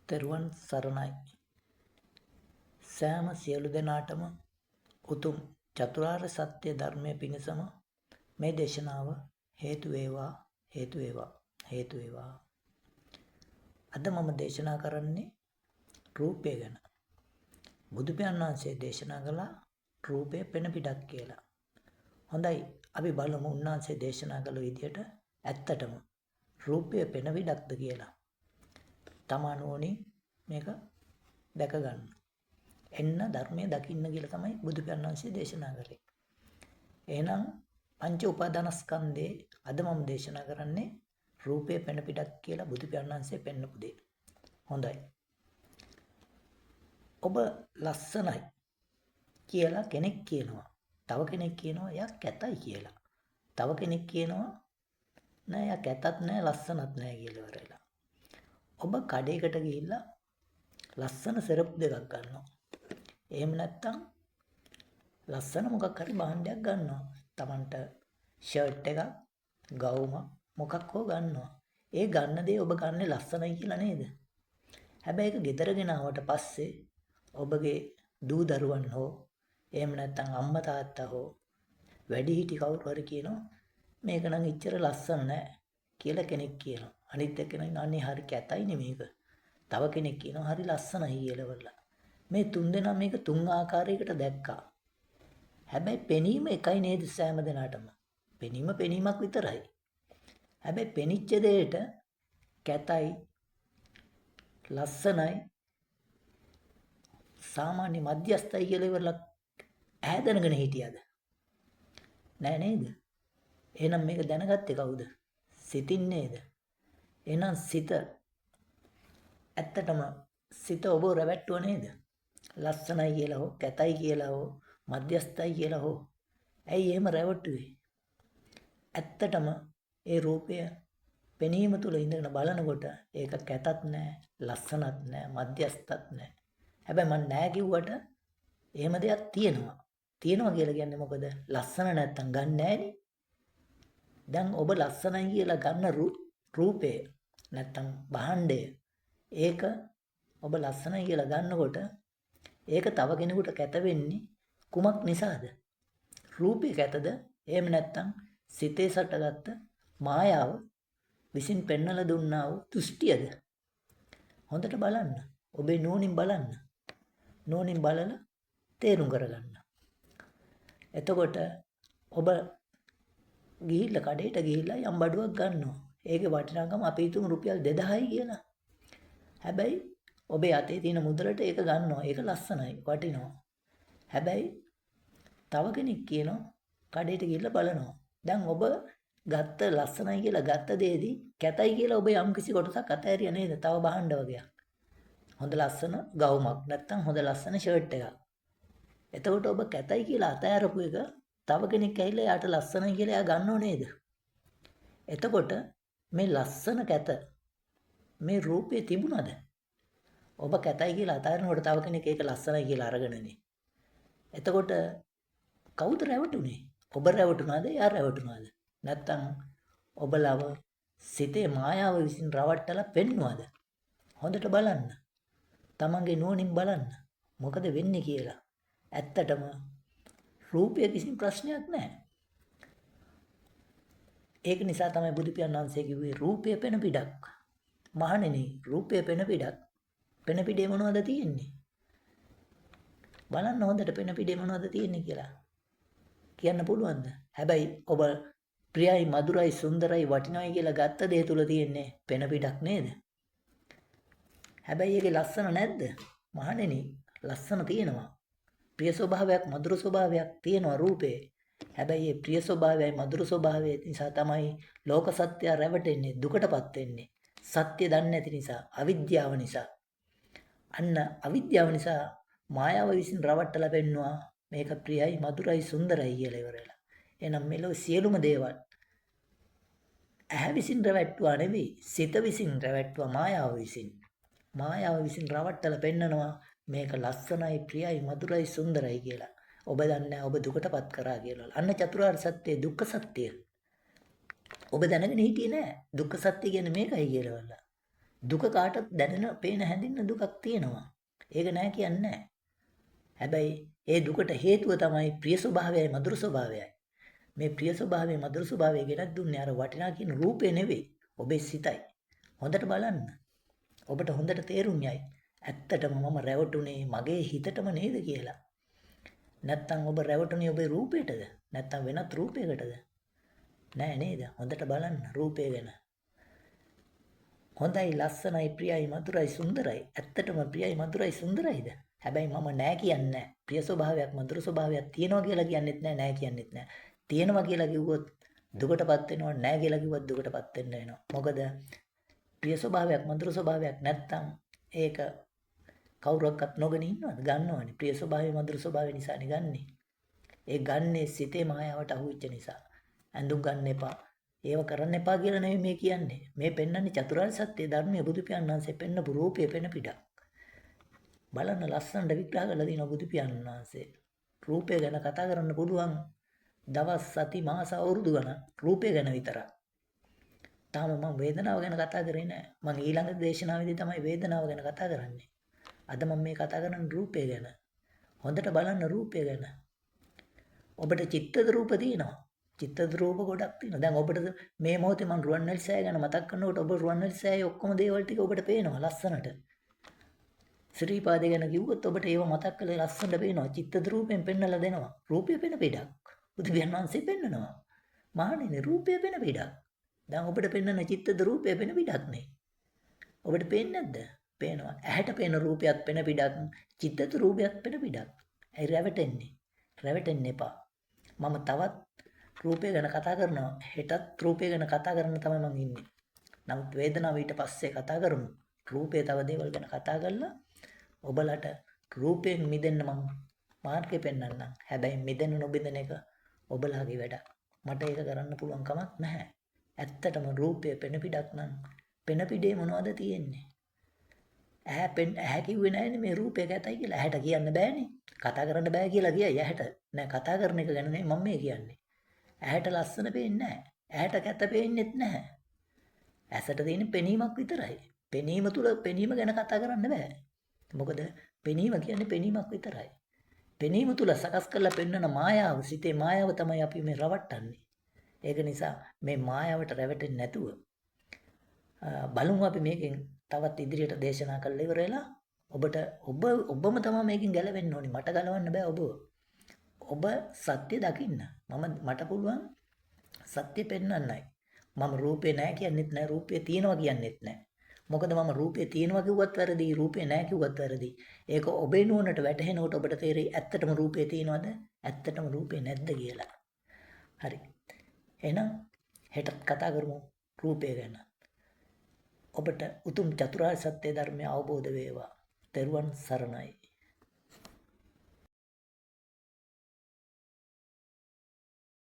තෙරුවන් සරණයි. සෑම සියලු දෙනාටම උතුම් චතුරාර්ය සත්‍ය ධර්මය පිණිසම මේ දේශනාව හේතු වේවා හේතු වේවා හේතු වේවා. අද මම දේශනා කරන්නේ රූපය ගැන. බුදු පියාණන් වහන්සේ දේශනා කළා රූපය පෙන පිටක් කියලා. හොඳයි, අපි බලමු උන්වහන්සේ දේශනා කළ විදිහට ඇත්තටම රූපය පෙන පිටක්ද කියලා. තමානුවණින් මේක දැක ගන්න. එන්න ධර්මයේ දකින්න කියලා තමයි බුදු පියාණන් වහන්සේ දේශනා කරේ. එහෙනම් පංච උපාදානස්කන්ධේ අද මම දේශනා කරන්නේ රූපය පෙන පිටක් කියලා බුදු පියාණන් වහන්සේ පෙන්නපු දේ. හොඳයි. ඔබ ලස්සනයි කියලා කෙනෙක් කියනවා. තව කෙනෙක් කියනවා එයා කැතයි කියලා. තව කෙනෙක් කියනවා නෑ එයා කැතත් නෑ ලස්සනත් නෑ කියලා ඉවරලා. ඔබ කඩේකට ගිහිල්ලා ලස්සන සෙරප් දෙකක් ගන්නවා. එහෙම නැත්නම් ලස්සන මොකක් හරි භාණ්ඩයක් ගන්නවා. Tamanට ෂර්ට් එකක්, ගවුමක් මොකක් හෝ ගන්නවා. ඒ ගන්න දේ ඔබ ගන්නේ ලස්සනයි කියලා නේද? හැබැයි ඒක ගෙදර ගෙනාවට පස්සේ ඔබගේ දූ දරුවන් හෝ එහෙම නැත්නම් අම්මා තාත්තා හෝ වැඩිහිටි කවුරු හරි කියනවා මේක නම් ඉච්චර ලස්සන නෑ කියලා කෙනෙක් කියනවා. අනිත් එක්කෙනා අනේ හරි කැතයිනේ මේක. තව කෙනෙක් කියනවා හරි ලස්සනයි කියලා. මේ තුන් දෙනා මේක තුන් ආකාරයකට දැක්කා. හැබැයි පෙනීම එකයි නේද සෑම දෙනාටම. පෙනීම පෙනීමක් විතරයි. හැබැයි පෙනිච්ච දෙයට කැතයි ලස්සනයි සාමාන්‍ය මධ්‍යස්ථයි කියලා ඉවරලා ඈදනගෙන හිටියද? නෑ නේද? එහෙනම් මේක දැනගත්තේ කවුද? සිතින් නේද? එහෙනම් සිත ඇත්තටම සිත ඔබ රැවට්ටුව නේද? ලස්සනයි කියලා හෝ කැතයි කියලා හෝ මධ්‍යස්ථයි කියලා හෝ. ඇයි එහෙම රැවට්ටුවේ? ඇත්තටම ඒ රූපය පෙනීම තුල ඉඳගෙන බලනකොට ඒක කැතත් නෑ ලස්සනත් නෑ මධ්‍යස්ථත් නෑ. හැබැයි මම නෑ කිව්වට එහෙම දෙයක් තියෙනවා. තියෙනවා කියලා කියන්නේ මොකද? ලස්සන නැත්තම් ගන්න නෑනේ. දැන් ඔබ ලස්සනයි කියලා ගන්න රූපය නැත්තම් භාණ්ඩය ඒක ඔබ ලස්සනයි කියලා ගන්නකොට ඒක තව කෙනෙකුට කැත වෙන්නේ කුමක් නිසාද? රූපේ කැතද? එහෙම නැත්තම් සිතේ සටගත්ත මායාව විසින් පෙන්වලා දුන්නා වූ දෘෂ්ටියද? හොඳට බලන්න. ඔබේ නුවණින් බලන්න. නුවණින් බලලා තේරුම් කරගන්න. එතකොට ඔබ ගිහිල්ලා කඩේට ගිහිල්ලා යම් බඩුවක් ගන්නවා. ඒකේ වටිනාකම අපි හිතමු රුපියල් 2000යි කියලා. හැබැයි ඔබේ අතේ තියෙන මුදලට ඒක ගන්නවා. ඒක ලස්සනයි, වටිනවා. හැබැයි තව කෙනෙක් කියනවා කඩේට ගිහිල්ලා බලනවා. දැන් ඔබ ගත්ත ලස්සනයි කියලා ගත්ත දෙයේදී කැතයි කියලා ඔබ යම් කිසි කොටසක් අතෑරියා නේද? තව බහන්න වගේක්. හොඳ ලස්සන ගවුමක් නැත්තම් හොඳ ලස්සන ෂර්ට් එකක්. එතකොට ඔබ කැතයි කියලා අතෑරපු එක තව කෙනෙක් ඇවිල්ලා යාට ලස්සනයි කියලා එයා ගන්නව නේද? එතකොට මේ ලස්සන කැත මේ රූපේ තිබුණද? ඔබ කැතයි කියලා අතෑරනකොට තව කෙනෙක් ඒක ලස්සනයි කියලා අරගෙනනේ. එතකොට කවුද රැවටුනේ? ඔබ රැවටුනාද? එයා රැවටුනාද? නැත්තම් ඔබලව සිතේ මායාව විසින් රවට්ටලා පෙන්නුවද? හොඳට බලන්න. තමන්ගේ නුවණින් බලන්න. මොකද වෙන්නේ කියලා. ඇත්තටම රූපය කිසිම ප්‍රශ්නයක් නැහැ. ඒක නිසා තමයි බුදු පියාණන් වහන්සේ කිව්වේ රූපය පෙන පිටක්. මහණෙනි, රූපය පෙන පිටක්. පෙන පිටේ මොනවද තියෙන්නේ? බලන්න හොඳට පෙන පිටේ මොනවද තියෙන්නේ කියලා. කියන්න පුළුවන්ද? හැබැයි ඔබ ප්‍රියයි, මధుරයි, සුන්දරයි, වටිනවයි කියලා ගත්ත දේ තුල තියෙන්නේ පෙන පිටක් නේද? හැබැයි ඒකේ ලස්සන නැද්ද? මහණෙනි, ලස්සන තියෙනවා. ප්‍රිය ස්වභාවයක්, මధుර ස්වභාවයක් තියෙනවා රූපේ. හැබැයි මේ ප්‍රිය ස්වභාවයයි මధుර ස්වභාවය නිසා තමයි ලෝක සත්‍ය රැවටෙන්නේ, දුකටපත් වෙන්නේ. සත්‍ය දන්නේ නැති නිසා, අවිද්‍යාව නිසා. අන්න අවිද්‍යාව නිසා මායාව විසින් රවට්ටලා පෙන්නවා මේක ප්‍රියයි, මధుරයි, සුන්දරයි කියලා ඉවරලා. එහෙනම් මෙලොව සියලුම දේවල් ඇහැ විසින් රැවට්ටුවා නෙවෙයි, සිත විසින් රැවට්ටුවා මායාව විසින්. මායාව විසින් රවට්ටලා පෙන්නනවා මේක ලස්සනයි, ප්‍රියයි, මధుරයි, සුන්දරයි කියලා. ඔබ දන්නේ ඔබ දුකටපත් කරා කියලා. අන්න චතුරාර්ය සත්‍ය දුක්ඛ සත්‍ය. ඔබ දැනගෙන හිටියේ නෑ. දුක්ඛ සත්‍ය කියන්නේ මේකයි කියලා. දුක කාටත් දැනෙන, පේන, හැඳින්න දුකක් තියෙනවා. ඒක නෑ කියන්නේ නෑ. හැබැයි ඒ දුකට හේතුව තමයි ප්‍රිය ස්වභාවයයි මధుර ස්වභාවයයි. මේ ප්‍රිය ස්වභාවය මధుර ස්වභාවය ගෙනත් දුන්නේ අර වටිනා කියන රූපේ නෙවෙයි. ඔබේ සිතයි. හොඳට බලන්න. ඔබට හොඳට තේරුම් යයි. ඇත්තටම මම රැවටුනේ මගේ හිතටම නේද කියලා. නැත්තම් ඔබ රැවටුනේ ඔබේ රූපේටද? නැත්තම් වෙනත් රූපයකටද? නෑ නේද? හොඳට බලන්න රූපය ගැන. හොඳයි, ලස්සනයි, ප්‍රියයි, මధుරයි, සුන්දරයි. ඇත්තටම ප්‍රියයි, මధుරයි, සුන්දරයිද? හැබැයි මම නෑ කියන්නේ. ප්‍රිය ස්වභාවයක්, මధుර ස්වභාවයක් තියෙනවා කියලා කියන්නෙත් නෑ, නෑ කියන්නෙත් නෑ. තියෙනවා කියලා කිව්වොත් දුකටපත් වෙනවා, නෑ කියලා කිව්වොත් දුකටපත් වෙන්න වෙනවා. මොකද ප්‍රිය ස්වභාවයක්, මధుර ස්වභාවයක් නැත්තම් ඒක කවුරක්වත් නොගෙන ඉන්නවද? ගන්නවනේ. ප්‍රිය ස්වභාවය, මధుර ස්වභාවය නිසානේ ගන්නෙ. ඒ ගන්නේ සිතේ මායාවට අහුවෙච්ච නිසා. ඇඳුම් ගන්න එපා. ඒව කරන්න එපා කියලා නෙමෙයි මේ කියන්නේ. මේ පෙන්වන්නේ චතුරාර්ය සත්‍ය ධර්මයේ බුදු පියාණන් වහන්සේ පෙන්නපු රූපය පෙන පිටක්. බලන්න ලස්සනට විග්‍රහ කරලා දිනවා බුදු පියාණන් වහන්සේ. රූපය ගැන කතා කරන්න පුළුවන් දවස්, සති, මාස, අවුරුදු ගණන් රූපය ගැන විතරක්. තාම මම වේදනාව ගැන කතා කරේ නෑ. මම ඊළඟ දේශනාවේදී තමයි වේදනාව ගැන කතා කරන්නේ. අද මම මේ කතා කරන්නේ රූපය ගැන. හොඳට බලන්න රූපය ගැන. ඔබට චිත්තද රූප තියෙනවා. චිත්තද රූප ගොඩක් තියෙනවා. දැන් ඔබට මේ මොහොතේ මම රුවන්වැලි සෑය ගැන මතක් කරනකොට ඔබ රුවන්වැලි සෑයේ ඔක්කොම දේවල් ටික ඔබට පේනවා ලස්සනට. ශ්‍රීපාදේ ගැන කිව්වොත් ඔබට ඒව මතක් කරලා ලස්සනට පේනවා. චිත්තද රූපයෙන් පෙන්වලා දෙනවා. රූපය පෙන පිටක්. බුදු පියාණන් වහන්සේ පෙන්නනවා. මහණෙනි රූපය පෙන පිටක්. දැන් ඔබට පෙන්වන චිත්තද රූපය පෙන පිටක් නේ. ඔබට පේන්නේ නැද්ද? පේනවා. ඇහැට පේන රූපයත් පෙන පිටක්. චිත්තද රූපයත් පෙන පිටක්. ඇයි රැවටෙන්නේ? රැවටෙන්න එපා. මම තවත් රූපය ගැන කතා කරනවා. හෙටත් රූපය ගැන කතා කරන්න තමයි මම ඉන්නේ. නමුත් වේදනාව ඊට පස්සේ කතා කරමු. රූපය තව දේවල් ගැන කතා කරලා ඔබලට රූපයෙන් මිදෙන්න මම මාර්ගය පෙන්වන්නම්. හැබැයි මිදෙන්න නොබින්දන එක ඔබලාගේ වැඩක්. මට ඒක කරන්න පුළුවන් කමක් නැහැ. ඇත්තටම රූපය පෙන පිටක් නම් පෙන පිටේ මොනවද තියෙන්නේ? ඇහැ කිව්වේ නැහැනේ මේ රූපය ගැතයි කියලා. ඇහැට කියන්න බෑනේ. කතා කරන්න බෑ කියලා කියයි ඇහැට. නෑ කතා කරන එක ගැන නෙමෙයි මම මේ කියන්නේ. ඇහැට ලස්සන පේන්නේ නැහැ. ඇහැට කැත පේන්නේත් නැහැ. ඇසට තියෙන පෙනීමක් විතරයි. පෙනීම තුල පෙනීම ගැන කතා කරන්න බෑ. මොකද පෙනීම කියන්නේ පෙනීමක් විතරයි. පෙනීම තුල සකස් කරලා පෙන්වන මායාව, සිතේ මායාව තමයි අපි මේ රවට්ටන්නේ. ඒක නිසා මේ මායාවට රැවටෙන්නේ නැතුව බලමු අපි මේකෙන් තවත් ඉදිරියට දේශනා කරලා ඉවර වෙලා ඔබම තමයි මේකෙන් ගැලවෙන්න ඕනේ. මට ගලවන්න බෑ ඔබව. ඔබ සත්‍ය දකින්න. මට පුළුවන් සත්‍ය පෙන්වන්නයි. මම රූපේ නැහැ කියන්නෙත් නැහැ, රූපේ තියෙනවා කියන්නෙත් නැහැ. මොකද මම රූපේ තියෙනවා කිව්වත් වැරදි, රූපේ නැහැ කිව්වත් වැරදි. ඒක ඔබේ නුවණට වැටහෙනකොට ඔබට තේරෙයි ඇත්තටම රූපේ තියෙනවද? ඇත්තටම රූපේ නැද්ද කියලා. හරි. එහෙනම් හෙටත් කතා කරමු රූපය ගැන. ඔබට උතුම් චතුරාර්ය සත්‍ය ධර්මය අවබෝධ වේවා. තෙරුවන් සරණයි.